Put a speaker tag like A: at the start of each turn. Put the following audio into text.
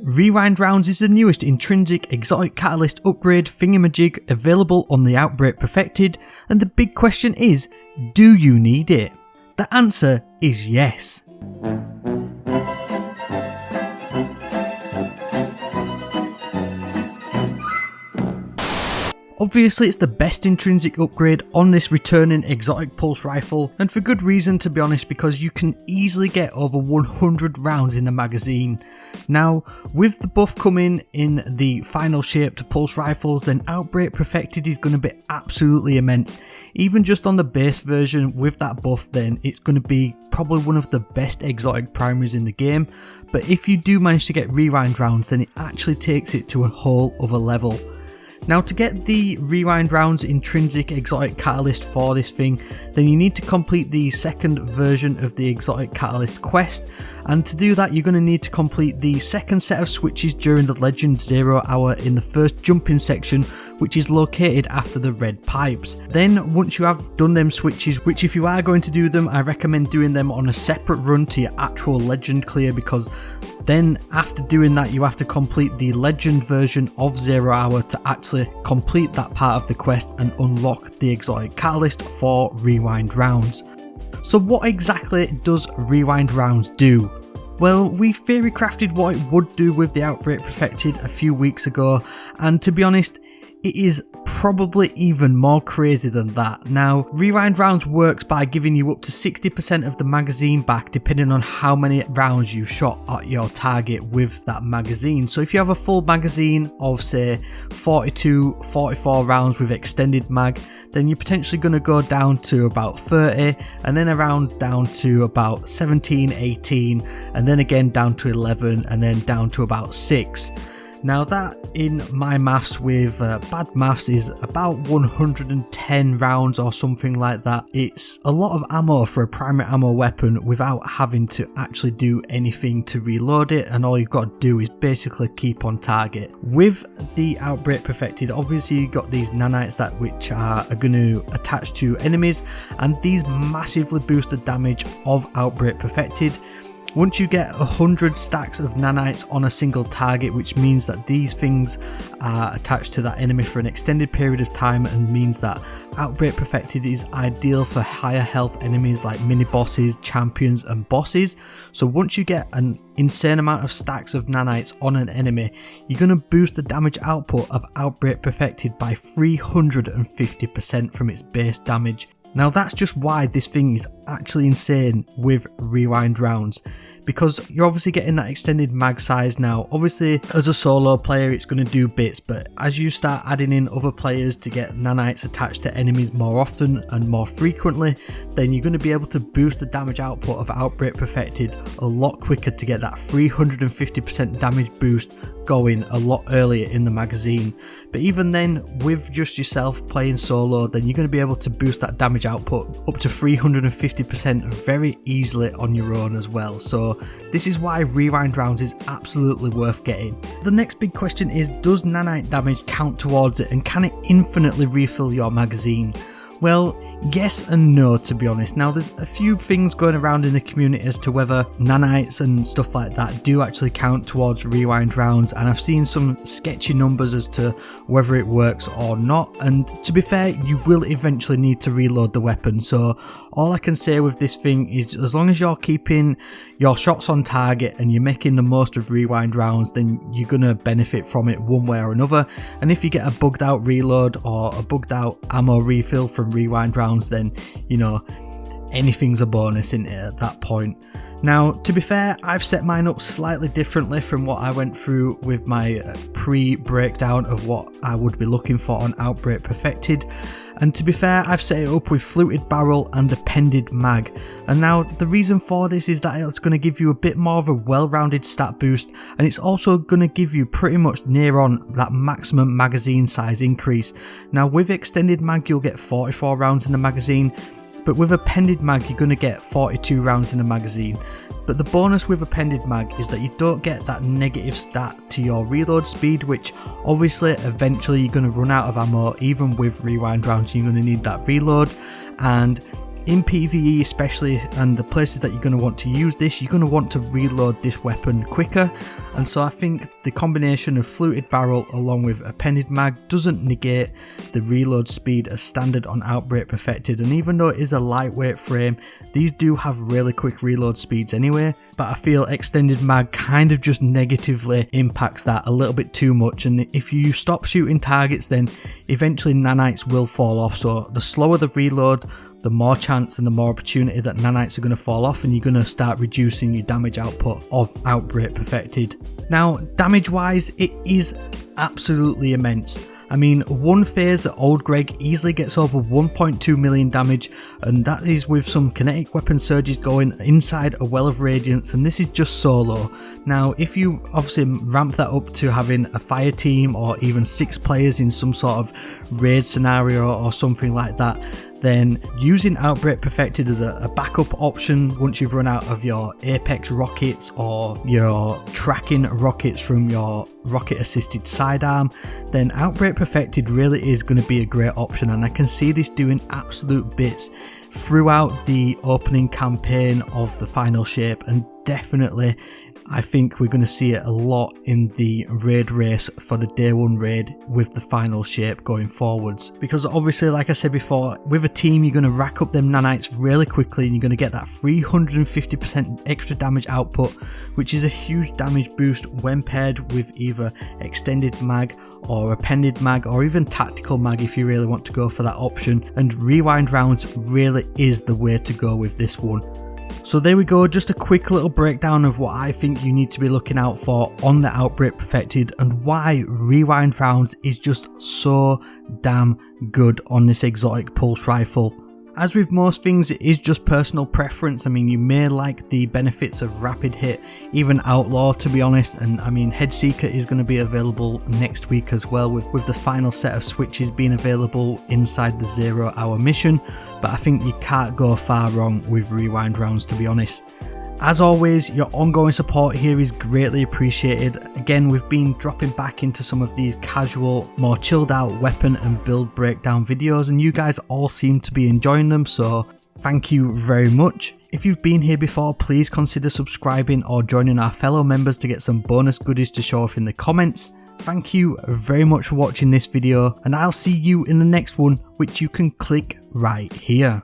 A: Rewind Rounds is the newest intrinsic exotic catalyst upgrade thingamajig available on the Outbreak Perfected, and the big question is, do you need it? The answer is yes. Obviously it's the best intrinsic upgrade on this returning exotic pulse rifle, and for good reason, to be honest, because you can easily get over 100 rounds in a magazine. Now with the buff coming in the final shaped pulse rifles, then Outbreak Perfected is going to be absolutely immense. Even just on the base version with that buff, then it's going to be probably one of the best exotic primaries in the game, but if you do manage to get Rewind Rounds, then it actually takes it to a whole other level. Now to get the Rewind Rounds intrinsic exotic catalyst for this thing, then you need to complete the second version of the exotic catalyst quest, and to do that you're going to need to complete the second set of switches during the Legend 0 hour in the first jumping section, which is located after the red pipes. Then once you have done them switches, which if you are going to do them, I recommend doing them on a separate run to your actual Legend clear, because then after doing that you have to complete the Legend version of 0 hour to actually complete that part of the quest and unlock the exotic catalyst for Rewind Rounds. So what exactly does Rewind Rounds do? Well, we theory crafted what it would do with the Outbreak Perfected a few weeks ago, and to be honest, it is probably even more crazy than that. Now, Rewind Rounds works by giving you up to 60% of the magazine back depending on how many rounds you shot at your target with that magazine. So if you have a full magazine of say 42, 44 rounds with extended mag, then you're potentially going to go down to about 30, and then around down to about 17, 18, and then again down to 11, and then down to about 6. Now that in my maths with bad maths is about 110 rounds or something like that. It's a lot of ammo for a primary ammo weapon without having to actually do anything to reload it, and all you've got to do is basically keep on target. With the Outbreak Perfected, obviously you've got these nanites that which are going to attach to enemies, and these massively boost the damage of Outbreak Perfected. Once you get 100 stacks of nanites on a single target, which means that these things are attached to that enemy for an extended period of time, and means that Outbreak Perfected is ideal for higher health enemies like mini bosses, champions and bosses. So once you get an insane amount of stacks of nanites on an enemy, you're going to boost the damage output of Outbreak Perfected by 350% from its base damage. Now that's just why this thing is actually insane with Rewind Rounds, because you're obviously getting that extended mag size. Now obviously as a solo player it's going to do bits, but as you start adding in other players to get nanites attached to enemies more often and more frequently, then you're going to be able to boost the damage output of Outbreak Perfected a lot quicker to get that 350% damage boost going a lot earlier in the magazine. But even then, with just yourself playing solo, then you're going to be able to boost that damage output up to 350% very easily on your own as well. So this is why Rewind Rounds is absolutely worth getting. The next big question is, does nanite damage count towards it, and can it infinitely refill your magazine? Well, yes and no, to be honest. Now there's a few things going around in the community as to whether nanites and stuff like that do actually count towards Rewind Rounds, and I've seen some sketchy numbers as to whether it works or not, and to be fair, you will eventually need to reload the weapon. So all I can say with this thing is, as long as you're keeping your shots on target and you're making the most of Rewind Rounds, then you're going to benefit from it one way or another. And if you get a bugged out reload or a bugged out ammo refill from Rewind Rounds, then you know anything's a bonus, isn't it, at that point. Now to be fair, I've set mine up slightly differently from what I went through with my pre-breakdown of what I would be looking for on Outbreak Perfected, and to be fair, I've set it up with fluted barrel and appended mag. And now the reason for this is that it's going to give you a bit more of a well-rounded stat boost, and it's also going to give you pretty much near on that maximum magazine size increase. Now with extended mag you'll get 44 rounds in the magazine, but with appended mag you're going to get 42 rounds in a magazine. But the bonus with appended mag is that you don't get that negative stat to your reload speed, which obviously eventually you're going to run out of ammo. Even with Rewind Rounds you're going to need that reload, and in PvE especially, and the places that you're going to want to use this, you're going to want to reload this weapon quicker, and so I think the combination of fluted barrel along with appended mag doesn't negate the reload speed as standard on Outbreak Perfected, and even though it is a lightweight frame, these do have really quick reload speeds anyway, but I feel extended mag kind of just negatively impacts that a little bit too much, and if you stop shooting targets then eventually nanites will fall off, so the slower the reload, the more chance and the more opportunity that nanites are going to fall off, and you're going to start reducing your damage output of Outbreak Perfected. Now, damage wise, it is absolutely immense. I mean, one phase at Old Greg easily gets over 1.2 million damage, and that is with some kinetic weapon surges going inside a Well of Radiance, and this is just solo. Now, if you obviously ramp that up to having a fire team or even 6 players in some sort of raid scenario or something like that, then using Outbreak Perfected as a backup option once you've run out of your Apex rockets or your tracking rockets from your rocket assisted sidearm, then Outbreak Perfected really is going to be a great option, and I can see this doing absolute bits throughout the opening campaign of the final shape, and definitely I think we're going to see it a lot in the raid race for the day 1 raid with the final shape going forwards, because obviously, like I said before, with a team you're going to rack up them nanites really quickly and you're going to get that 350% extra damage output, which is a huge damage boost when paired with either extended mag or appended mag or even tactical mag if you really want to go for that option, and rewind rounds really is the way to go with this one. So there we go, just a quick little breakdown of what I think you need to be looking out for on the Outbreak Perfected and why rewind rounds is just so damn good on this exotic pulse rifle. As with most things, it is just personal preference. I mean, you may like the benefits of rapid hit, even outlaw to be honest, and I mean Headseeker is going to be available next week as well with the final set of switches being available inside the 0 hour mission, but I think you can't go far wrong with rewind rounds to be honest. As always, your ongoing support here is greatly appreciated. Again, we've been dropping back into some of these casual, more chilled out weapon and build breakdown videos, and you guys all seem to be enjoying them, so thank you very much. If you've been here before, please consider subscribing or joining our fellow members to get some bonus goodies to show off in the comments. Thank you very much for watching this video, and I'll see you in the next one, which you can click right here.